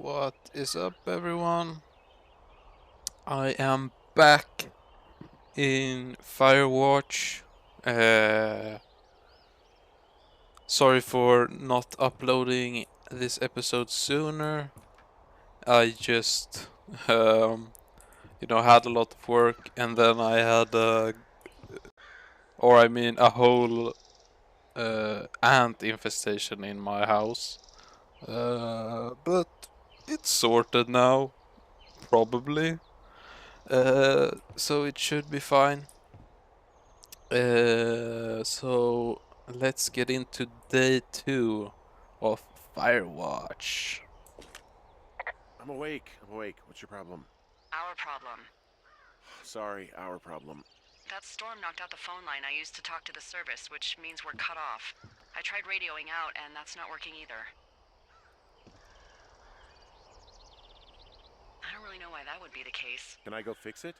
What is up, everyone? I am back in Firewatch. Sorry for not uploading this episode sooner. I just, had a lot of work, and then I had a whole ant infestation in my house. But it's sorted now, probably. So it should be fine. So let's get into day 2 of Firewatch. I'm awake. What's your problem? Our problem. Sorry, our problem. That storm knocked out the phone line I used to talk to the service, which means we're cut off. I tried radioing out, and that's not working either. I don't really know why that would be the case. Can I go fix it?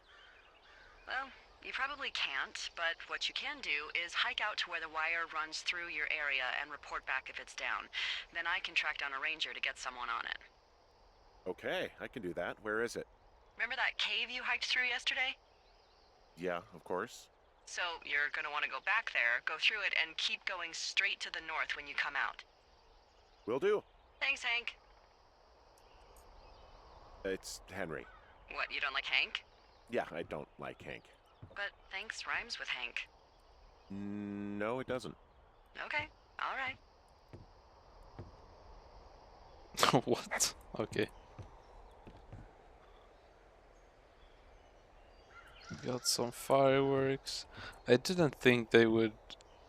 Well, you probably can't, but what you can do is hike out to where the wire runs through your area and report back if it's down. Then I can track down a ranger to get someone on it. Okay, I can do that. Where is it? Remember that cave you hiked through yesterday? Yeah, of course. So you're gonna want to go back there, go through it, and keep going straight to the north when you come out. Will do. Thanks, Hank. It's Henry. What, you don't like Hank? Yeah, I don't like Hank. But thanks rhymes with Hank. No, it doesn't. Okay, alright. What? Okay. Got some fireworks. I didn't think they would.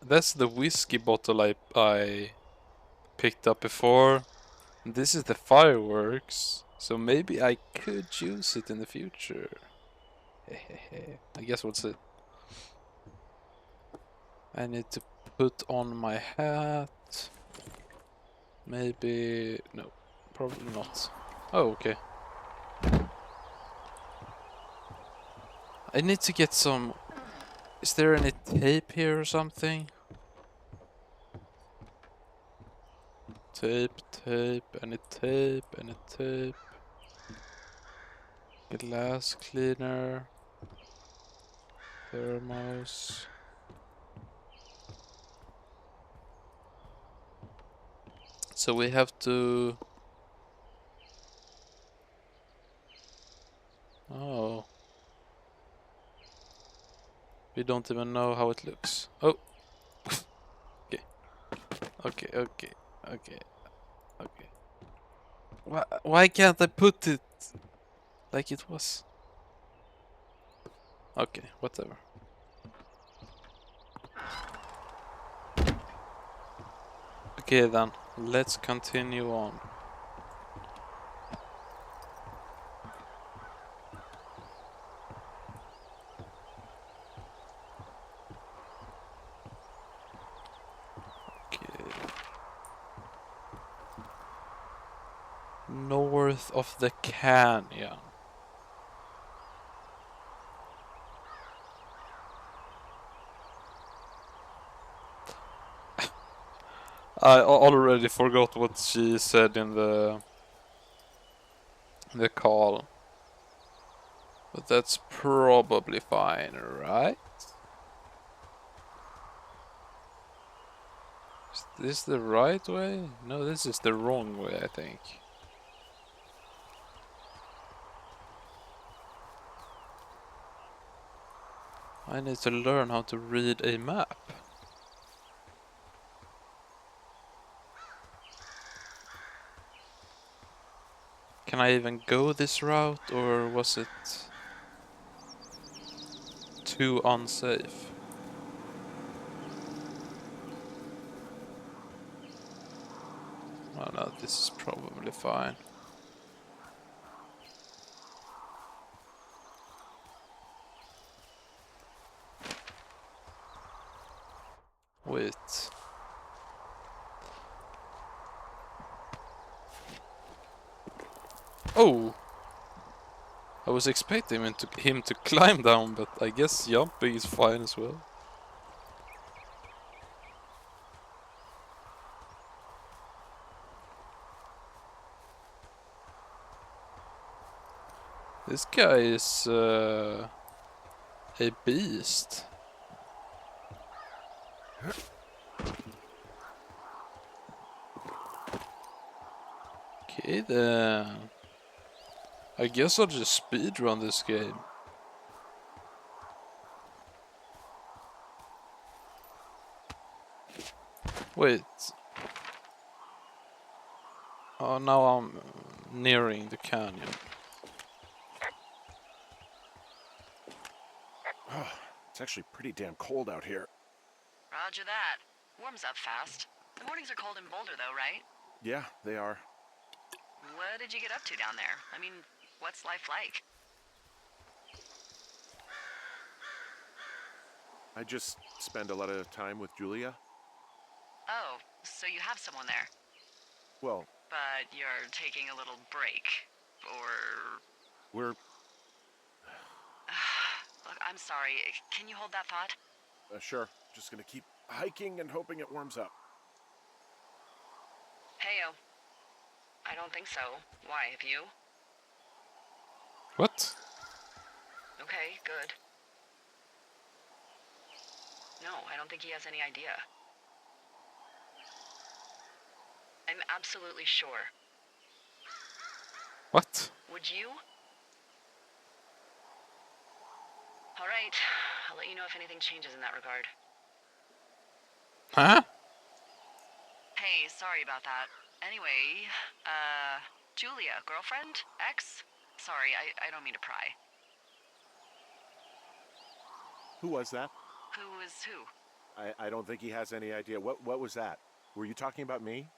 That's the whiskey bottle I picked up before. This is the fireworks. So maybe I could use it in the future. I guess we'll see. I need to put on my hat. Maybe... no, probably not. Oh, okay. I need to get some... Is there any tape here or something? Tape, any tape. Glass cleaner. Thermos. So we have to... Oh. We don't even know how it looks. Oh. Okay. Why can't I put it like it was? Okay, whatever. Okay then, let's continue on. North of the canyon. I already forgot what she said in the call. But that's probably fine, right? Is this the right way? No, this is the wrong way, I think. I need to learn how to read a map. Can I even go this route, or was it too unsafe? Oh no, this is probably fine. Wait. Oh! I was expecting him to climb down, but I guess jumping is fine as well. This guy is a beast. Okay then. I guess I'll just speedrun this game. Wait. Oh, now I'm nearing the canyon. It's actually pretty damn cold out here. Roger that. Warms up fast. The mornings are cold in Boulder, though, right? Yeah, they are. What did you get up to down there? I mean, what's life like? I just spend a lot of time with Julia. Oh, so you have someone there. Well, But you're taking a little break. Or... we're... Look, I'm sorry. Can you hold that thought? sure. Just gonna keep hiking and hoping it warms up. Heyo. I don't think so. Why, have you? What? Okay, good. No, I don't think he has any idea. I'm absolutely sure. What? Would you? All right. I'll let you know if anything changes in that regard. Huh? Hey, sorry about that. Anyway, Julia, girlfriend? Ex? Sorry, I don't mean to pry. Who was that? Who is who? I don't think he has any idea. What was that? Were you talking about me?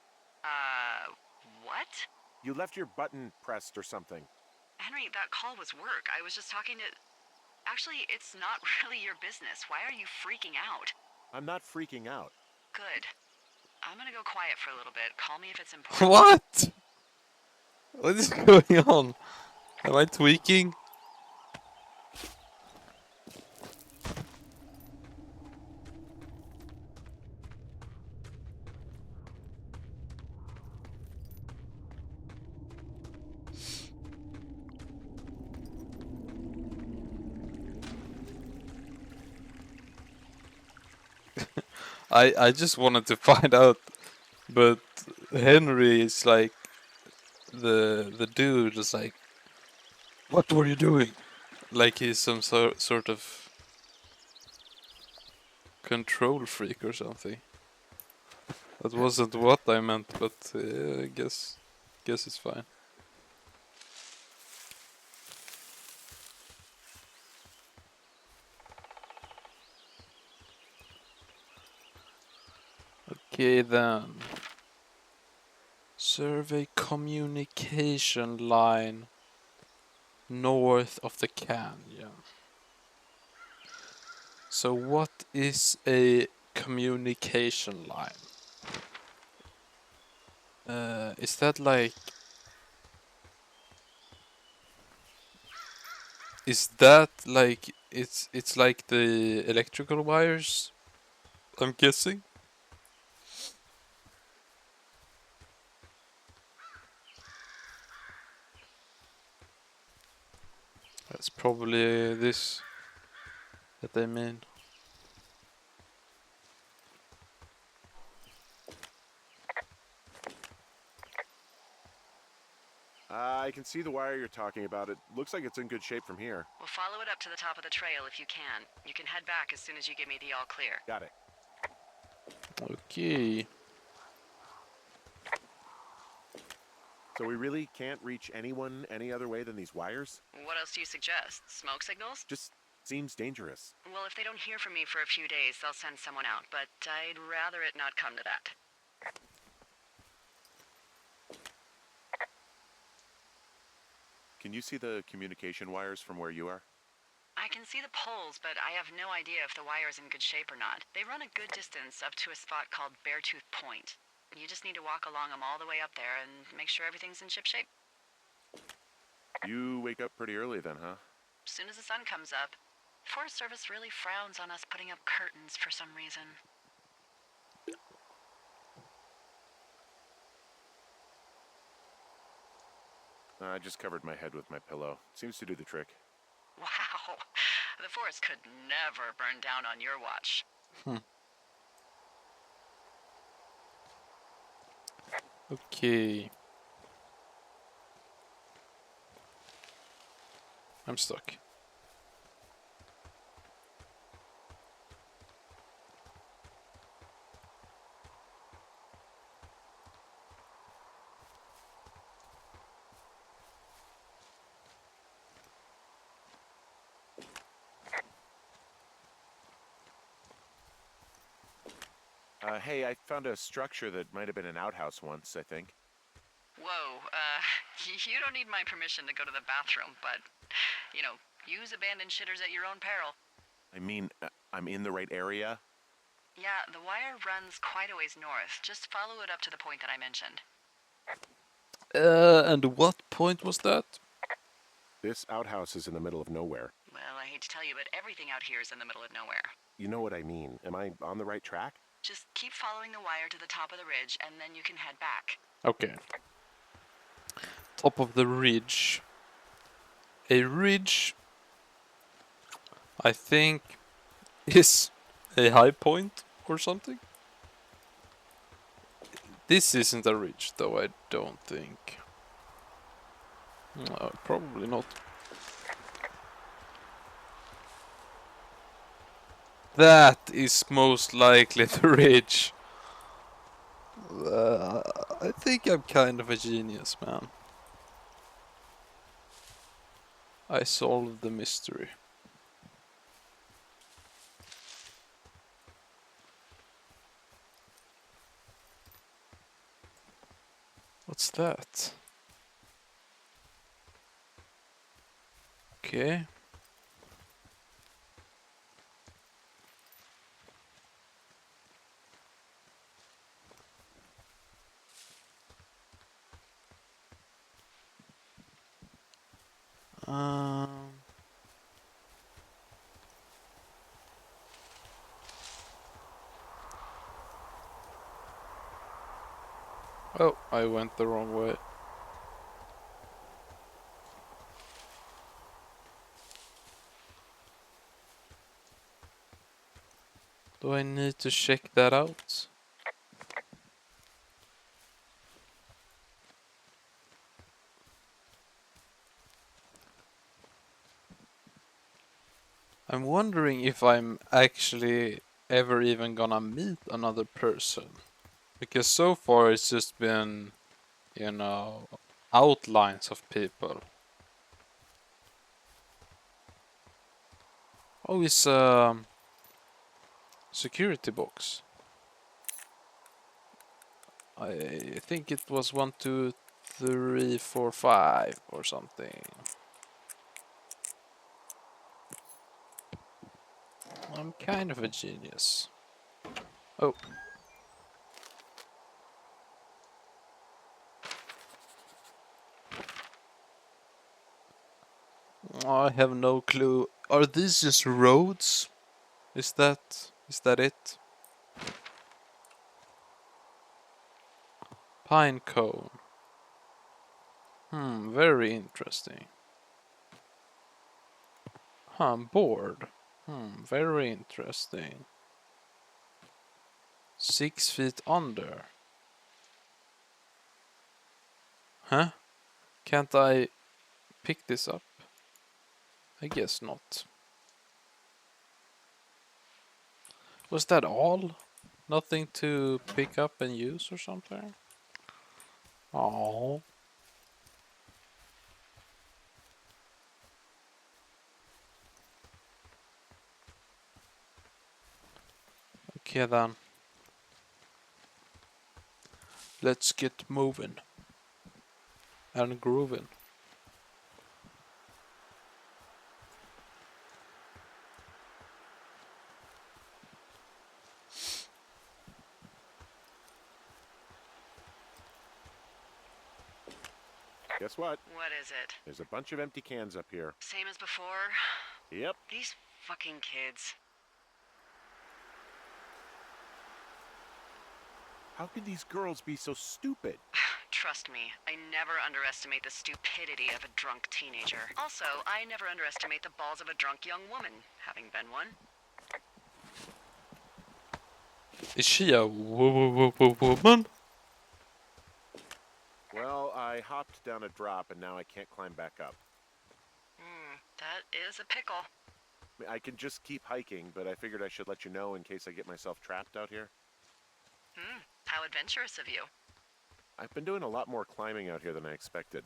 What? You left your button pressed or something. Henry, that call was work. I was just talking to... Actually, it's not really your business. Why are you freaking out? I'm not freaking out. Good. I'm gonna go quiet for a little bit. Call me if it's important. What? What is going on? Am I tweaking? I just wanted to find out, but Henry is like the dude is like, what were you doing? Like he's some sort of control freak or something. That wasn't what I meant, but I guess it's fine. Okay then. Survey communication line north of the canyon. So what is a communication line? Is that like... Is that like... It's like the electrical wires? I'm guessing? That's probably this that they mean. I can see the wire you're talking about. It looks like it's in good shape from here. We'll follow it up to the top of the trail if you can. You can head back as soon as you give me the all clear. Got it. Okay. So we really can't reach anyone any other way than these wires? What else do you suggest? Smoke signals? Just seems dangerous. Well, if they don't hear from me for a few days, they'll send someone out, but I'd rather it not come to that. Can you see the communication wires from where you are? I can see the poles, but I have no idea if the wire's in good shape or not. They run a good distance up to a spot called Beartooth Point. You just need to walk along them all the way up there and make sure everything's in ship shape. You wake up pretty early then, huh? As soon as the sun comes up. Forest Service really frowns on us putting up curtains for some reason. I just covered my head with my pillow. Seems to do the trick. Wow. The forest could never burn down on your watch. Okay. I'm stuck. Hey, I found a structure that might have been an outhouse once, I think. Whoa, you don't need my permission to go to the bathroom, but, use abandoned shitters at your own peril. I mean, I'm in the right area? Yeah, the wire runs quite a ways north. Just follow it up to the point that I mentioned. And what point was that? This outhouse is in the middle of nowhere. Well, I hate to tell you, but everything out here is in the middle of nowhere. You know what I mean. Am I on the right track? Just keep following the wire to the top of the ridge, and then you can head back. Okay. Top of the ridge. A ridge, I think, is a high point or something. This isn't a ridge, though, I don't think. No, probably not. That is most likely the ridge. I think I'm kind of a genius, man. I solved the mystery. What's that? Okay. Um. Oh, I went the wrong way. Do I need to check that out? I'm wondering if I'm actually ever even gonna meet another person. Because so far it's just been, outlines of people. Oh, it's a security box. I think it was 1, 2, 3, 4, 5 or something. I'm kind of a genius. Oh. I have no clue. Are these just roads? Is that it? Pine cone. Very interesting. Board. Very interesting. 6 feet under. Huh? Can't I pick this up? I guess not. Was that all? Nothing to pick up and use or something? Oh. Okay then. Let's get moving. And grooving. Guess what? What is it? There's a bunch of empty cans up here. Same as before? Yep. These fucking kids. How could these girls be so stupid? Trust me, I never underestimate the stupidity of a drunk teenager. Also, I never underestimate the balls of a drunk young woman, having been one. Is she a woman? Well, I hopped down a drop and now I can't climb back up. That is a pickle. I can just keep hiking, but I figured I should let you know in case I get myself trapped out here. How adventurous of you. I've been doing a lot more climbing out here than I expected.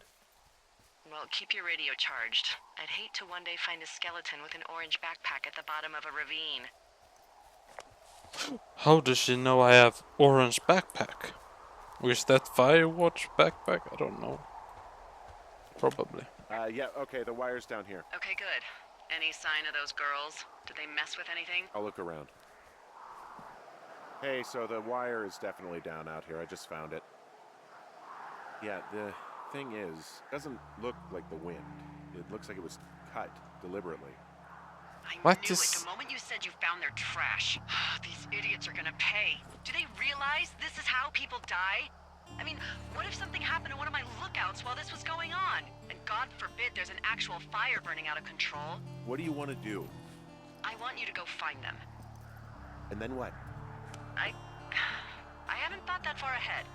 Well, keep your radio charged. I'd hate to one day find a skeleton with an orange backpack at the bottom of a ravine. How does she know I have orange backpack? Or is that Firewatch backpack? I don't know. Probably. Yeah, okay, the wire's down here. Okay, good. Any sign of those girls? Did they mess with anything? I'll look around. Hey, so the wire is definitely down out here. I just found it. Yeah, the thing is, it doesn't look like the wind. It looks like it was cut deliberately. I What knew it is- the moment you said you found their trash. These idiots are gonna pay. Do they realize this is how people die? I mean, what if something happened to one of my lookouts while this was going on? And God forbid there's an actual fire burning out of control. What do you want to do? I want you to go find them. And then what? I haven't thought that far ahead.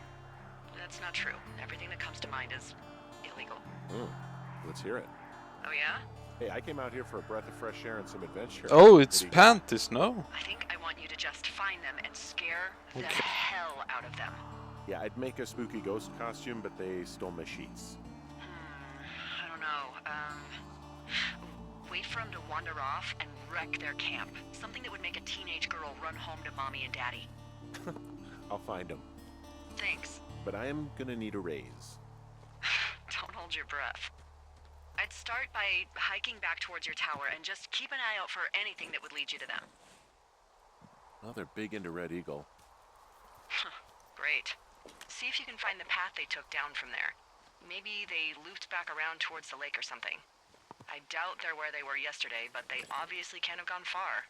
That's not true. Everything that comes to mind is illegal. Let's hear it. Oh yeah? Hey, I came out here for a breath of fresh air and some adventure. Oh, it's What do you got? panties, no? I think I want you to just find them and scare the Okay. hell out of them. Yeah, I'd make a spooky ghost costume, but they stole my sheets. I don't know. Wait for them to wander off and wreck their camp. Something that would make a teenage girl run home to mommy and daddy. I'll find them. Thanks. But I am gonna need a raise. Don't hold your breath. I'd start by hiking back towards your tower and just keep an eye out for anything that would lead you to them. Well, they're big into Red Eagle. Great. See if you can find the path they took down from there. Maybe they looped back around towards the lake or something. I doubt they're where they were yesterday, but they obviously can't have gone far.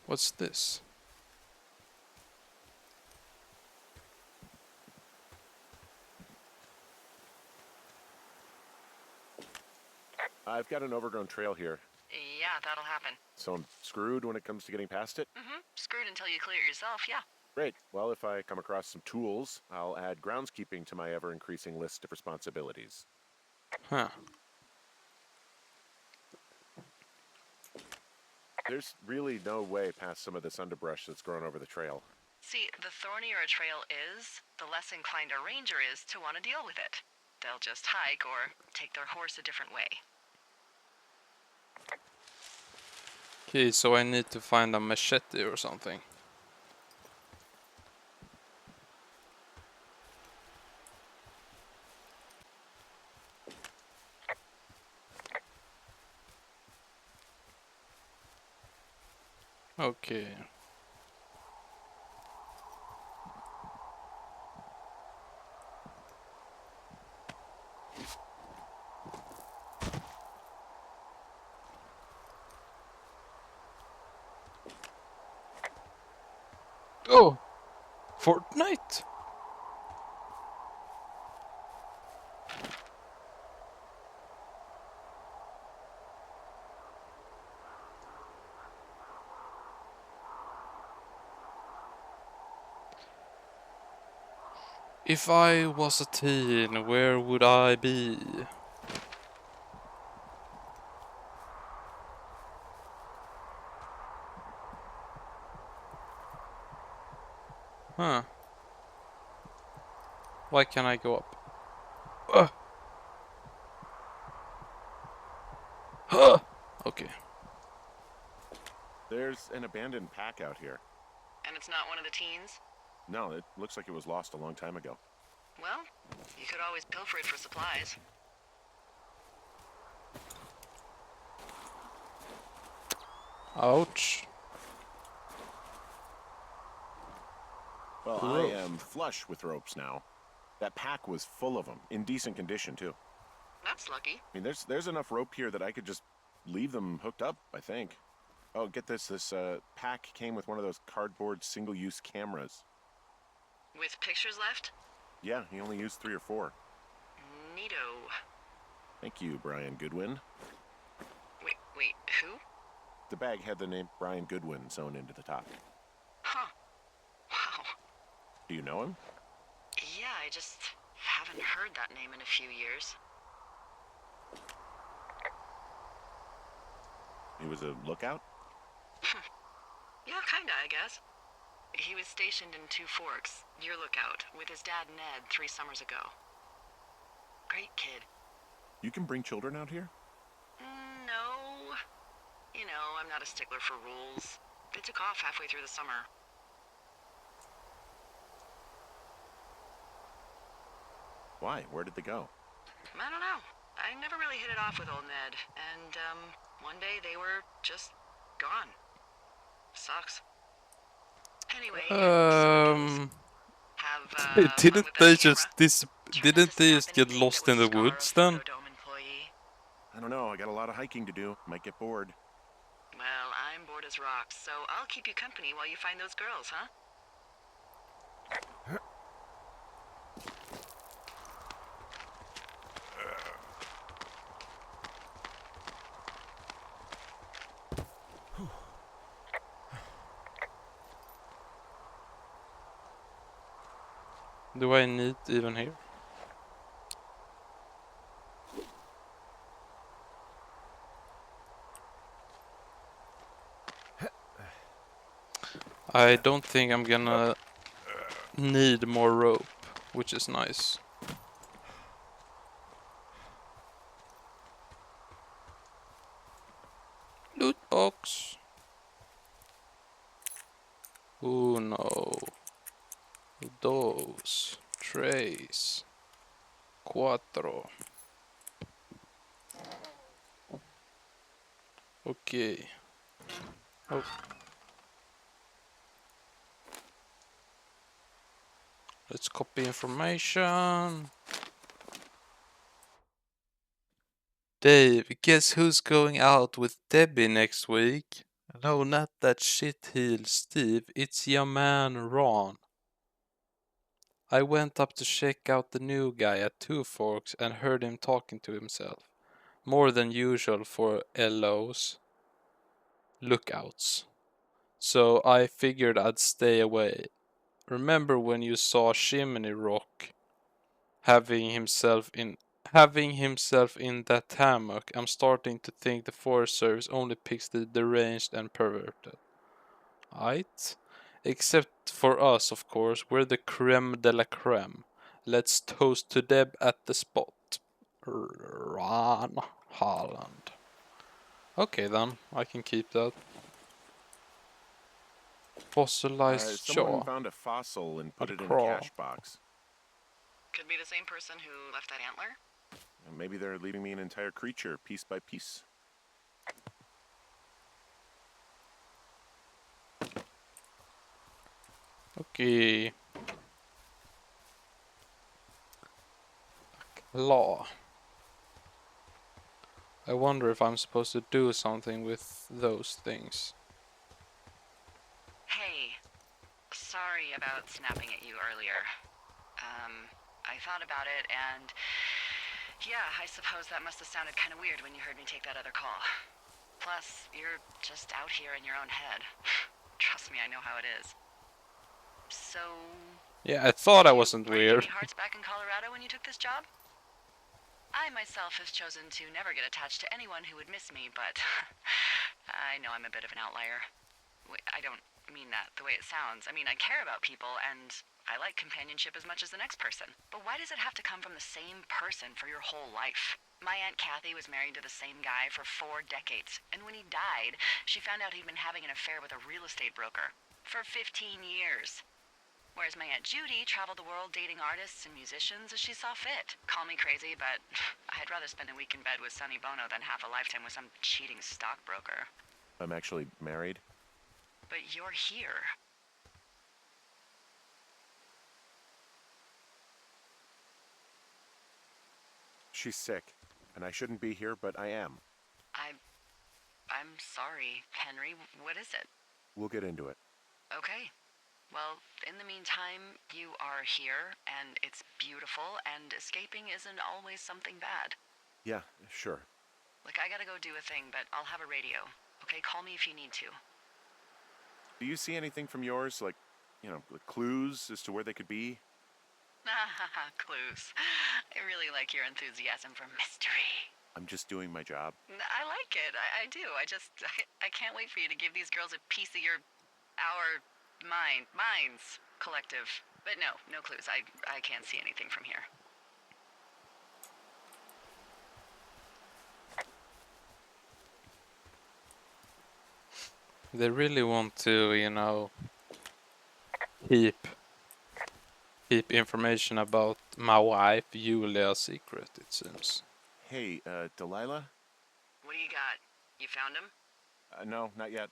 What's this? I've got an overgrown trail here, Yeah, that'll happen. so I'm screwed when it comes to getting past it. Screwed until you clear it yourself, yeah. Great. Well, if I come across some tools, I'll add groundskeeping to my ever-increasing list of responsibilities. Huh. There's really no way past some of this underbrush that's grown over the trail. See, the thornier a trail is, the less inclined a ranger is to want to deal with it. They'll just hike or take their horse a different way. Okay, so I need to find a machete or something. Okay. Oh! Fortnite! If I was a teen, where would I be? Huh. Why can't I go up? Huh! Okay. There's an abandoned pack out here. And it's not one of the teens? No, it looks like it was lost a long time ago. Well, you could always pilfer it for supplies. Ouch. Well, I Rope. am flush with ropes now. That pack was full of them, in decent condition, too. That's lucky. I mean, there's enough rope here that I could just leave them hooked up, I think. Oh, get this. This pack came with one of those cardboard single-use cameras. With pictures left? Yeah, he only used 3 or 4. Neato. Thank you, Brian Goodwin. Wait, who? The bag had the name Brian Goodwin sewn into the top. Huh. Wow. Do you know him? Yeah, I just haven't heard that name in a few years. He was a lookout? Yeah, kinda, I guess. He was stationed in Two Forks, your lookout, with his dad Ned 3 summers ago. Great kid. You can bring children out here? No. You know, I'm not a stickler for rules. They took off halfway through the summer. Why? Where did they go? I don't know. I never really hit it off with old Ned, and, one day they were just gone. Sucks. Anyway, have, fun didn't with they that just camera. didn't they just Try get not to snap anything lost that in would the scar a woods then? Photodome employee. I don't know. I got a lot of hiking to do. Might get bored. Well, I'm bored as rocks, so I'll keep you company while you find those girls, huh? Do I need even here? I don't think I'm gonna need more rope, which is nice. Loot box. Oh no. Dos. Tres. Cuatro. Okay. Oh. Let's copy information. Dave, guess who's going out with Debbie next week? No, not that shitheel Steve. It's your man Ron. I went up to check out the new guy at Two Forks and heard him talking to himself. More than usual for LOs. Lookouts. So I figured I'd stay away. Remember when you saw Chimney Rock having himself in that hammock? I'm starting to think the Forest Service only picks the deranged and perverted. Aight? Except for us, of course. We're the creme de la creme. Let's toast to Deb at the spot. Ron Holland. Okay then, I can keep that. Fossilized Someone jaw. found a fossil and put A it in a crawl. cash box. Could be the same person who left that antler. Maybe they're leaving me an entire creature, piece by piece. Okay. Law. I wonder if I'm supposed to do something with those things. Hey, sorry about snapping at you earlier. I thought about it, and yeah, I suppose that must have sounded kind of weird when you heard me take that other call. Plus, you're just out here in your own head. Trust me, I know how it is. So... Yeah, I thought I did you wasn't break weird. any hearts back in Colorado when you took this job? I myself have chosen to never get attached to anyone who would miss me, but I know I'm a bit of an outlier. I don't mean that the way it sounds. I mean, I care about people, and I like companionship as much as the next person. But why does it have to come from the same person for your whole life? My Aunt Kathy was married to the same guy for 4 decades, and when he died, she found out he'd been having an affair with a real estate broker for 15 years. Whereas my Aunt Judy traveled the world dating artists and musicians as she saw fit. Call me crazy, but I'd rather spend a week in bed with Sonny Bono than half a lifetime with some cheating stockbroker. I'm actually married. But you're here. She's sick. and I shouldn't be here, but I am. I'm sorry, Henry. What is it? We'll get into it. Okay. Well, in the meantime, you are here, and it's beautiful, and escaping isn't always something bad. Yeah, sure. Look, I gotta go do a thing, but I'll have a radio. Okay, call me if you need to. Do you see anything from yours, like, clues as to where they could be? Clues. I really like your enthusiasm for mystery. I'm just doing my job. I like it. I do. I can't wait for you to give these girls a piece of our minds collective. But no clues. I can't see anything from here. They really want to, keep information about my wife, Julia, secret, it seems. Hey, Delilah? What do you got? You found him? No, not yet.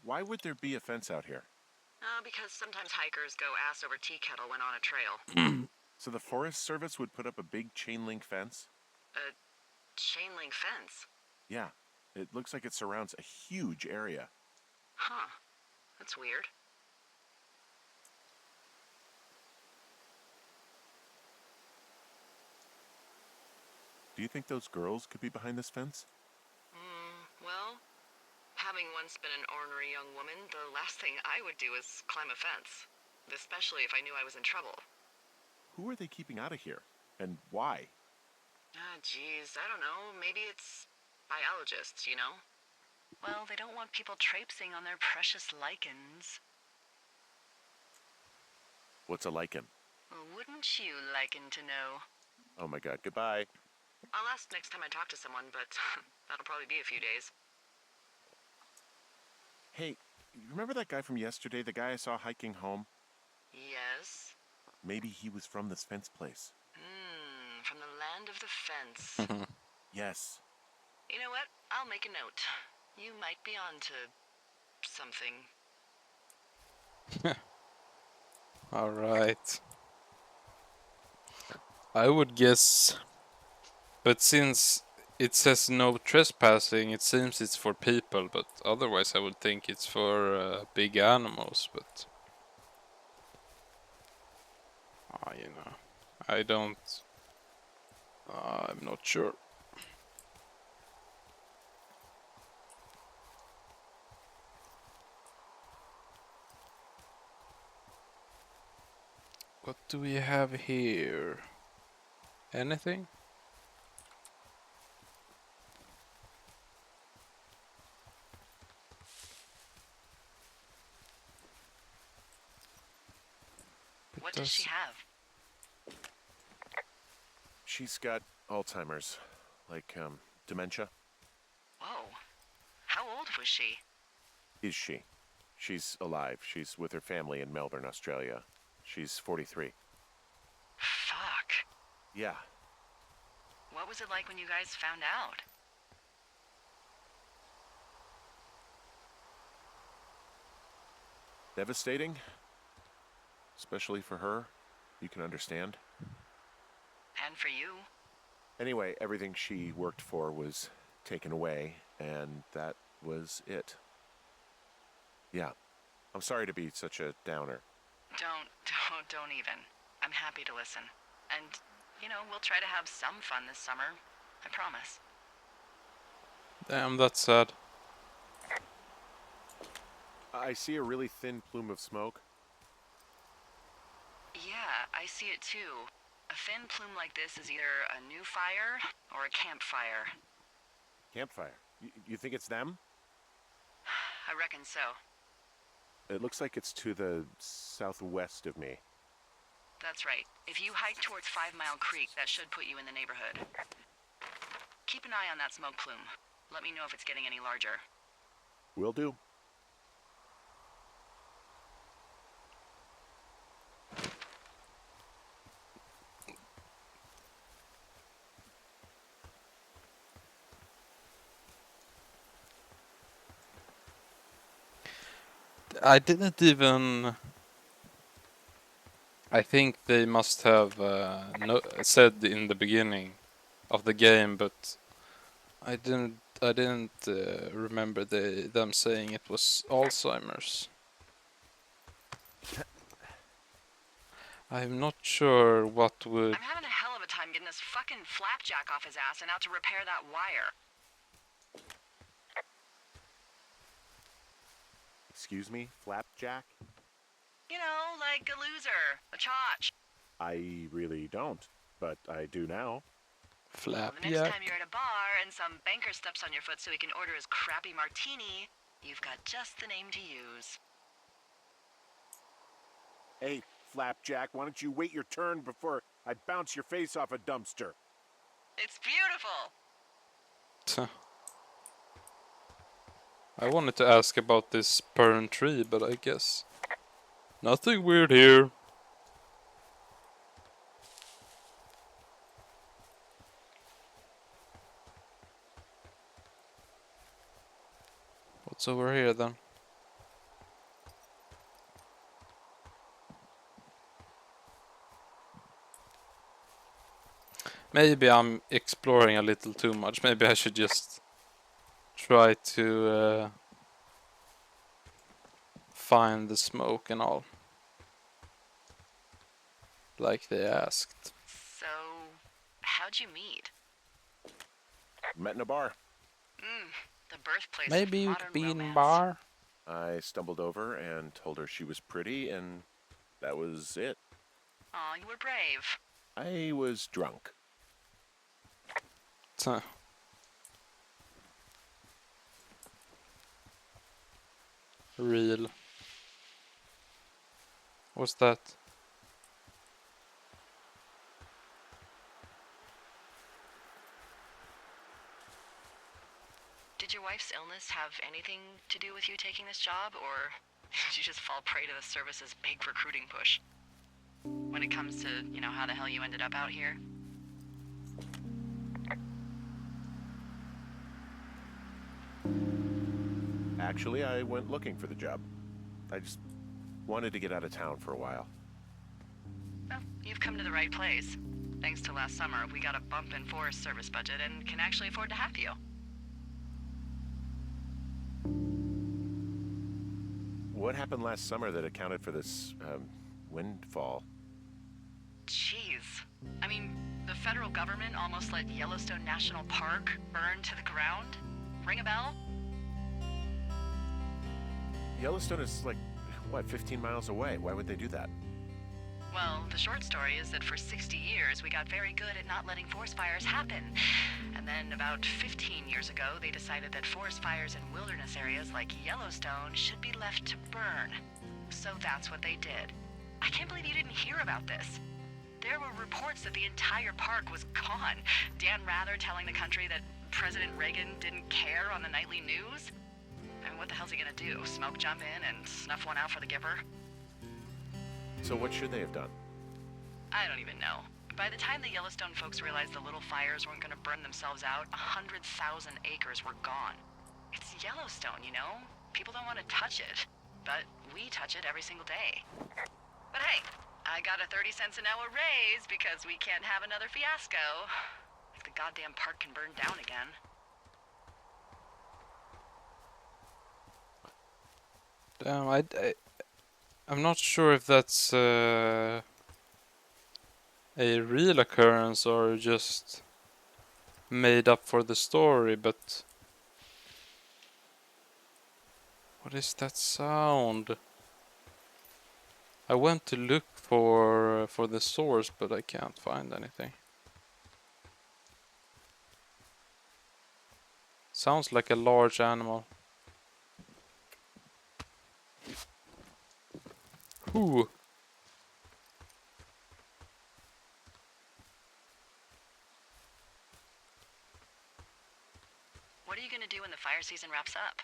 Why would there be a fence out here? Because sometimes hikers go ass over tea kettle when on a trail. So the Forest Service would put up a big chain link fence? A chain link fence? Yeah. It looks like it surrounds a huge area. Huh. That's weird. Do you think those girls could be behind this fence? Well, having once been an ornery young woman, the last thing I would do is climb a fence. Especially if I knew I was in trouble. Who are they keeping out of here? And why? Geez, I don't know. Maybe it's biologists, you know? Well, they don't want people traipsing on their precious lichens. What's a lichen? Wouldn't you liken to know? Oh my god, goodbye. I'll ask next time I talk to someone, but that'll probably be a few days. Hey, you remember that guy from yesterday, the guy I saw hiking home? Yes? Maybe he was from this fence place. From the land of the fence. Yes. You know what? I'll make a note. You might be on to something. Alright. I would guess, but since it says no trespassing, it seems it's for people, but otherwise I would think it's for big animals, but I don't, I'm not sure. What do we have here? Anything? What does she have? She's got Alzheimer's. Like, dementia. Whoa. How old was she? Is she? She's alive. She's with her family in Melbourne, Australia. She's 43. Fuck. Yeah. What was it like when you guys found out? Devastating. Especially for her. You can understand. And for you? Anyway, everything she worked for was taken away, and that was it. Yeah. I'm sorry to be such a downer. Don't even. I'm happy to listen. And, we'll try to have some fun this summer. I promise. Damn, that's sad. I see a really thin plume of smoke. Yeah, I see it too. A thin plume like this is either a new fire or a campfire. Campfire. You think it's them? I reckon so. It looks like it's to the southwest of me. That's right. If you hike towards 5 Mile Creek, that should put you in the neighborhood. Keep an eye on that smoke plume. Let me know if it's getting any larger. Will do. I didn't even. I think they must have said in the beginning of the game, but I didn't remember them saying it was Alzheimer's. I'm not sure what would. I'm having a hell of a time getting this fucking flapjack off his ass and out to repair that wire. Excuse me, Flapjack? You know, like a loser, a chotch. I really don't, but I do now. Well, the next Flapjack. time you're at a bar and some banker steps on your foot so he can order his crappy martini, you've got just the name to use. Hey, Flapjack, why don't you wait your turn before I bounce your face off a dumpster? It's beautiful. I wanted to ask about this burn tree, but I guess nothing weird here. What's over here then? Maybe I'm exploring a little too much. Maybe I should just try to find the smoke and all, like they asked. So, how'd you meet? Met in a bar. The birthplace Maybe of you modern could be in romance. bar. I stumbled over and told her she was pretty, and that was it. Aw, you were brave. I was drunk. Tuh. Real. What's that? Did your wife's illness have anything to do with you taking this job, or did you just fall prey to the service's big recruiting push? When it comes to, you know, how the hell you ended up out here? Actually, I went looking for the job. I just wanted to get out of town for a while. Well, you've come to the right place. Thanks to last summer, we got a bump in Forest Service budget and can actually afford to have you. What happened last summer that accounted for this, windfall? Jeez. I mean, the federal government almost let Yellowstone National Park burn to the ground? Ring a bell? Yellowstone is like, what, 15 miles away? Why would they do that? Well, the short story is that for 60 years, we got very good at not letting forest fires happen. And then about 15 years ago, they decided that forest fires in wilderness areas like Yellowstone should be left to burn. So that's what they did. I can't believe you didn't hear about this. There were reports that the entire park was gone. Dan Rather telling the country that President Reagan didn't care on the nightly news. I mean, what the hell's he gonna do? Smoke jump in and snuff one out for the giver? So what should they have done? I don't even know. By the time the Yellowstone folks realized the little fires weren't gonna burn themselves out, 100,000 acres were gone. It's Yellowstone, you know? People don't want to touch it. But we touch it every single day. But hey, I got a 30 cents an hour raise because we can't have another fiasco. Like the goddamn park can burn down again. Damn, I'm not sure if that's a real occurrence or just made up for the story, but what is that sound? I went to look for the source, but I can't find anything. Sounds like a large animal. Ooh. What are you gonna do when the fire season wraps up?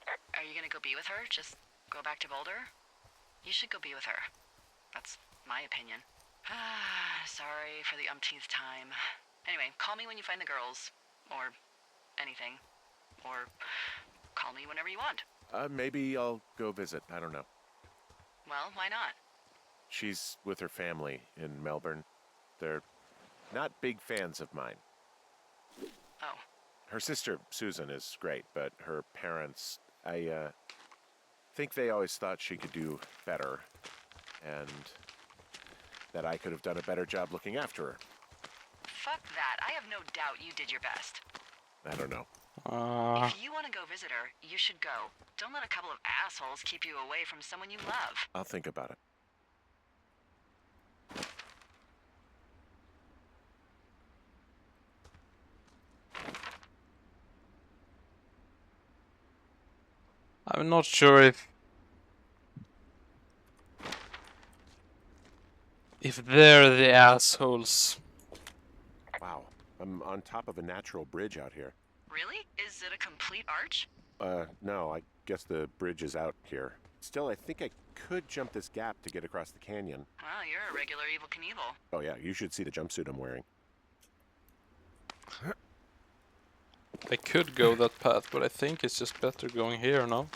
Are you gonna go be with her? Just go back to Boulder? You should go be with her. That's my opinion. Sorry for the umpteenth time. Anyway, call me when you find the girls. Or anything. Or call me whenever you want. Maybe I'll go visit. I don't know. Well, why not? She's with her family in Melbourne. They're not big fans of mine. Oh, Her sister, Susan, is great, but her parents, I think they always thought she could do better, and that I could have done a better job looking after her. fuck that. I have no doubt you did your best. I don't know. If you want to go visit her, you should go. Don't let a couple of assholes keep you away from someone you love. I'll think about it. I'm not sure if they're the assholes. Wow, I'm on top of a natural bridge out here. Really? Is it a complete arch? No, I guess the bridge is out here. Still, I think I could jump this gap to get across the canyon. Well, you're a regular Evel Knievel. Oh yeah, you should see the jumpsuit I'm wearing. I could go that path, but I think it's just better going here, no?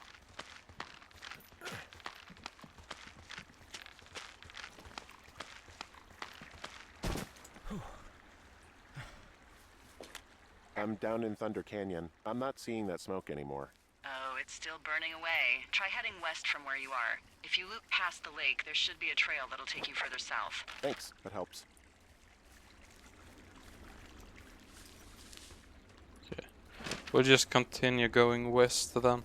I'm down in Thunder Canyon. I'm not seeing that smoke anymore. Oh, it's still burning away. Try heading west from where you are. If you loop past the lake, there should be a trail that'll take you further south. Thanks, that helps. Okay. We'll just continue going west then.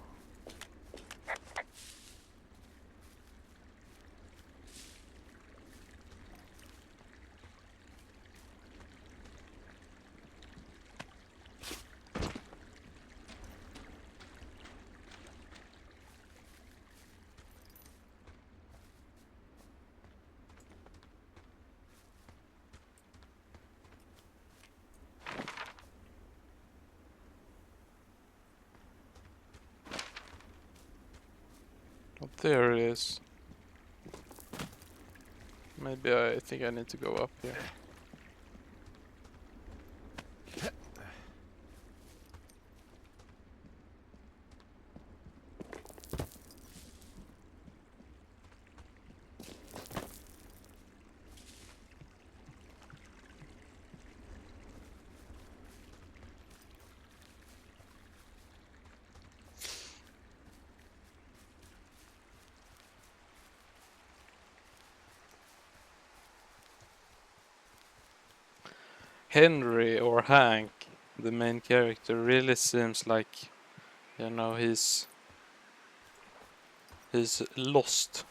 Oh, there it is. Maybe I think I need to go up here. Henry or Hank, the main character, really seems like, you know, he's lost.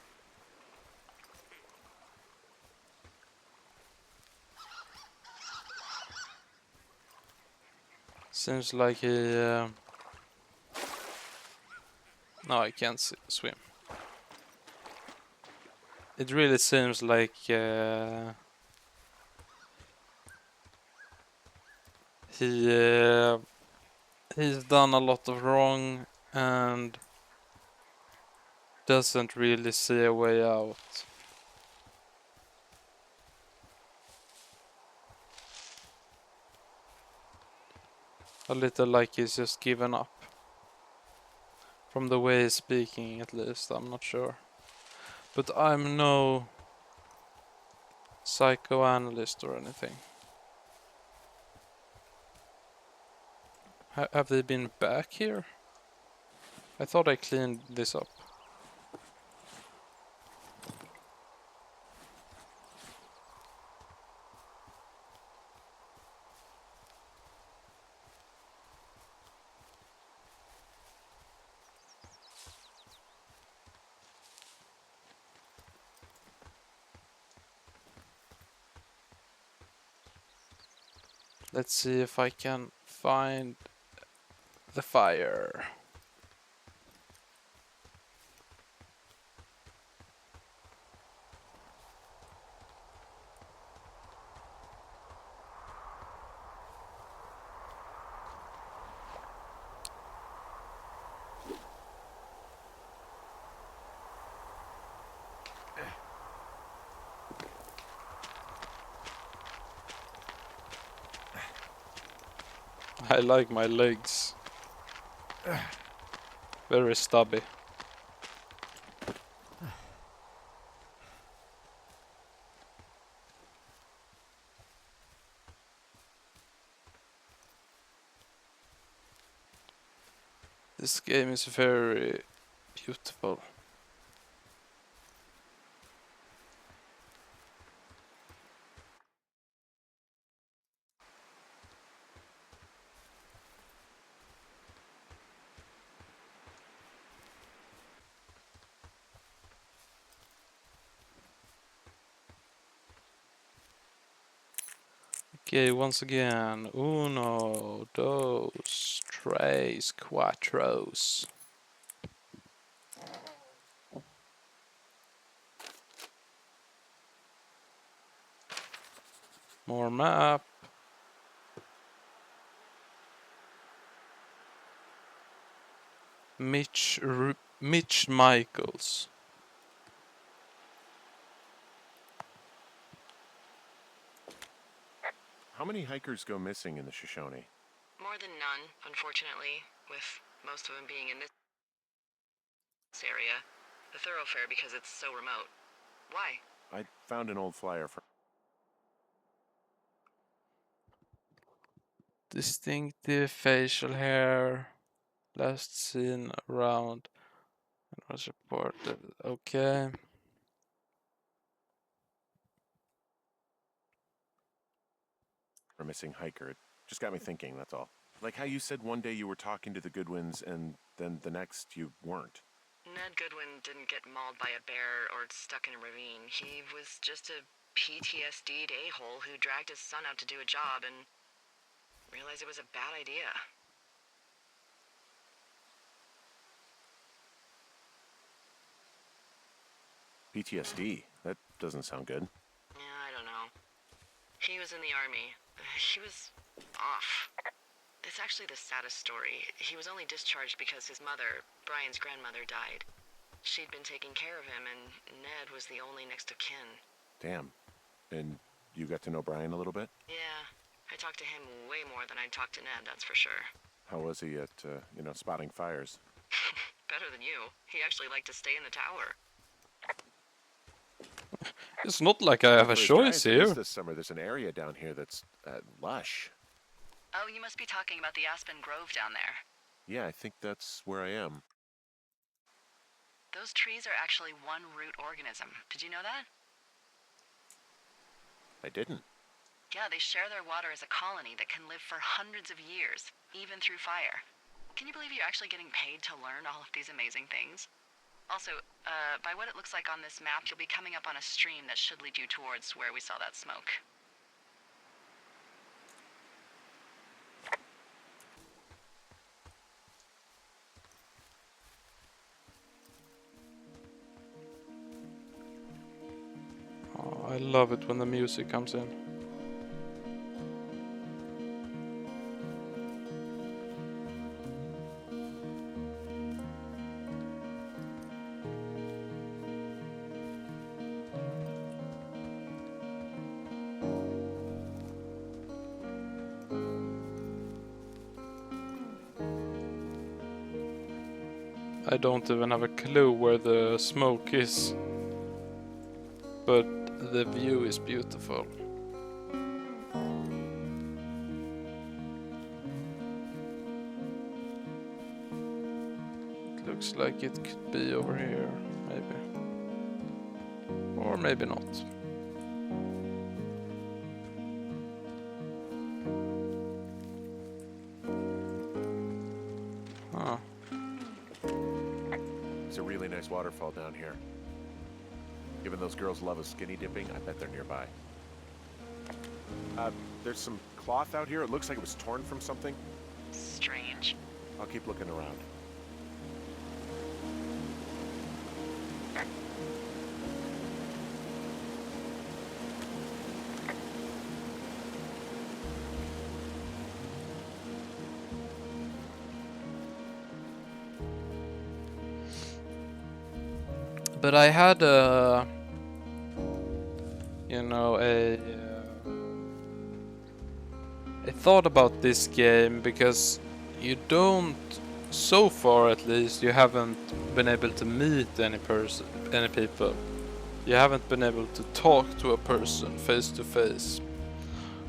Seems like he no, I can't swim. It really seems like he's done a lot of wrong and doesn't really see a way out. A little like he's just given up. From the way he's speaking, at least, I'm not sure. But I'm no psychoanalyst or anything. Have they been back here? I thought I cleaned this up. Let's see if I can find the fire. I like my legs. Very stubby. This game is very beautiful. Okay, once again, uno, dos, tres, cuatros. More map. Mitch Michaels. How many hikers go missing in the Shoshone? More than none, unfortunately, with most of them being in this area. The thoroughfare because it's so remote. Why? I found an old flyer for Distinctive facial hair. Last seen around and was reported. Okay. a missing hiker. It just got me thinking, that's all. Like how you said one day you were talking to the Goodwins and then the next you weren't. Ned Goodwin didn't get mauled by a bear or stuck in a ravine. He was just a PTSD'd a-hole who dragged his son out to do a job and realized it was a bad idea. PTSD? That doesn't sound good. Yeah, I don't know. He was in the army. He was off. It's actually the saddest story. He was only discharged because his mother, Brian's grandmother, died. She'd been taking care of him, and Ned was the only next of kin. Damn. And you got to know Brian a little bit? Yeah, I talked to him way more than I'd talked to Ned, that's for sure. How was he at, spotting fires? Better than you. He actually liked to stay in the tower. It's not like I have a For as dry choice as it is here. this summer, there's an area down here that's lush. Oh, you must be talking about the Aspen Grove down there. Yeah, I think that's where I am. Those trees are actually one root organism. Did you know that? I didn't. Yeah, they share their water as a colony that can live for hundreds of years, even through fire. Can you believe you're actually getting paid to learn all of these amazing things? Also, by what it looks like on this map, you'll be coming up on a stream that should lead you towards where we saw that smoke. Oh, I love it when the music comes in. I don't even have a clue where the smoke is, but the view is beautiful. It looks like it could be over here, maybe. Or maybe not. Huh. There's a really nice waterfall down here. Given those girls love a skinny dipping, I bet they're nearby. There's some cloth out here. It looks like it was torn from something. Strange. I'll keep looking around. But I had a, I thought about this game because you don't, so far at least, you haven't been able to meet any people. You haven't been able to talk to a person face to face.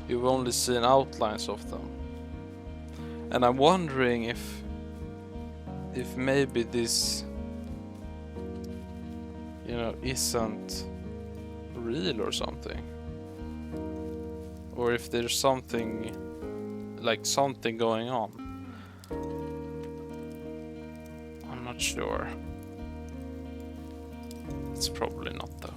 You've only seen outlines of them. And I'm wondering if maybe this, you know, isn't real or something. Or if there's something, like something going on. I'm not sure. It's probably not though.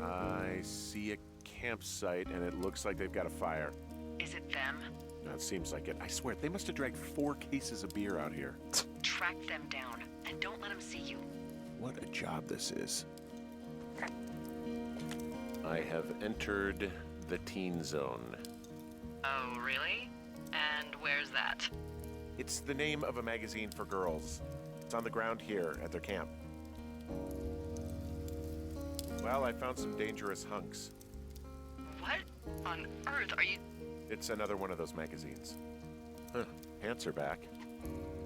I see a campsite, and it looks like they've got a fire. Is it them? No, it seems like it. I swear, they must have dragged 4 cases of beer out here. Track them down, and don't let them see you. What a job this is. I have entered the teen zone. Oh, really? And where's that? It's the name of a magazine for girls. It's on the ground here at their camp. Well, I found some dangerous hunks. What on earth are you... It's another one of those magazines. Huh, pants are back.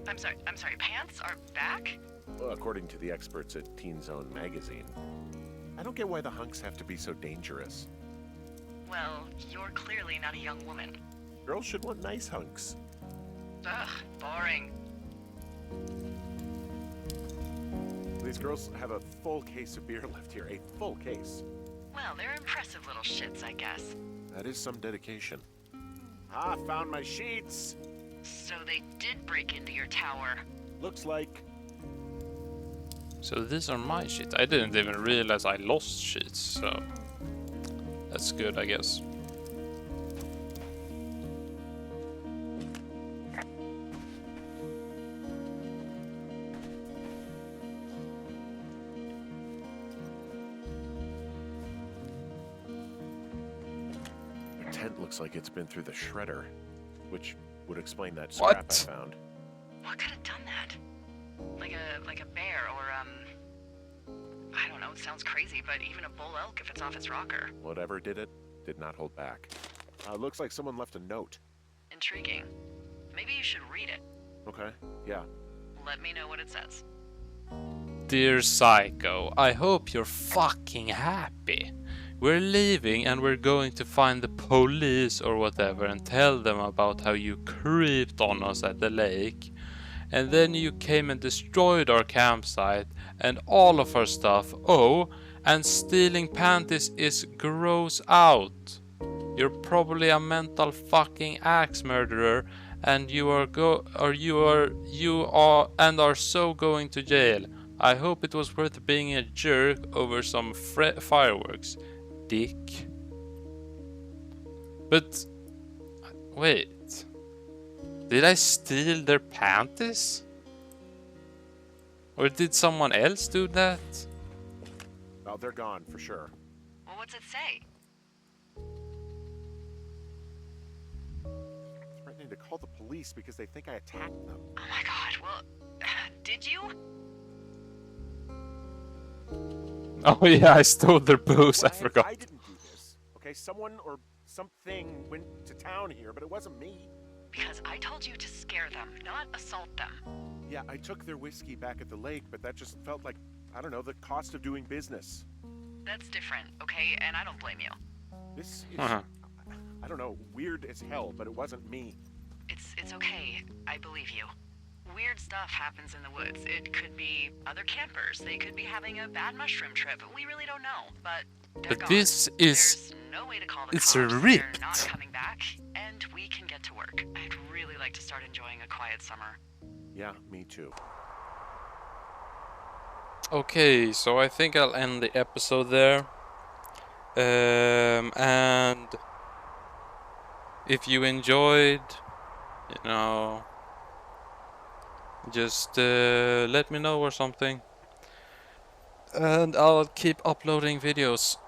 I'm sorry, pants are back? Well, according to the experts at Teen Zone magazine. I don't get why the hunks have to be so dangerous. Well, you're clearly not a young woman. Girls should want nice hunks. Ugh, boring. These girls have a full case of beer left here. A full case. Well, they're impressive little shits, I guess. That is some dedication. Ah, found my sheets. So they did break into your tower. Looks like. So these are my sheets. I didn't even realize I lost sheets, so that's good, I guess. The tent looks like it's been through the shredder, which would explain that scrap What? I found. What could have done that? Like a bear or I don't know, it sounds crazy, but even a bull elk if it's off its rocker. Whatever did it, did not hold back. Looks like someone left a note. Intriguing. Maybe you should read it. Okay, yeah. Let me know what it says. Dear Psycho, I hope you're fucking happy. We're leaving and we're going to find the police or whatever and tell them about how you creeped on us at the lake. And then you came and destroyed our campsite and all of our stuff. Oh, and stealing panties is gross out. You're probably a mental fucking axe murderer and you are so going to jail. I hope it was worth being a jerk over some fireworks, dick. But wait. Did I steal their panties? Or did someone else do that? Well, they're gone for sure. Well, what's it say? Threatening to call the police because they think I attacked them. Oh my god, well, did you? Oh yeah, I stole their booze, Well, I forgot. I didn't do this. Okay, someone or something went to town here, but it wasn't me. Because I told you to scare them, not assault them. Yeah, I took their whiskey back at the lake, but that just felt like, I don't know, the cost of doing business. That's different, okay? And I don't blame you. This is, Uh-huh. I don't know, weird as hell, but it wasn't me. It's okay. I believe you. Weird stuff happens in the woods. It could be other campers. They could be having a bad mushroom trip. We really don't know, but they're But gone. this is... There's no way to call the it's cops. rigged. They're not coming back, and we can get to work. I'd really like to start enjoying a quiet summer. Yeah, me too. Okay, so I think I'll end the episode there. And if you enjoyed, you know, just let me know or something. And I'll keep uploading videos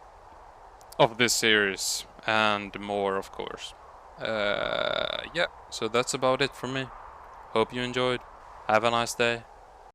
of this series and more, of course. Yeah, so that's about it for me. Hope you enjoyed. Have a nice day.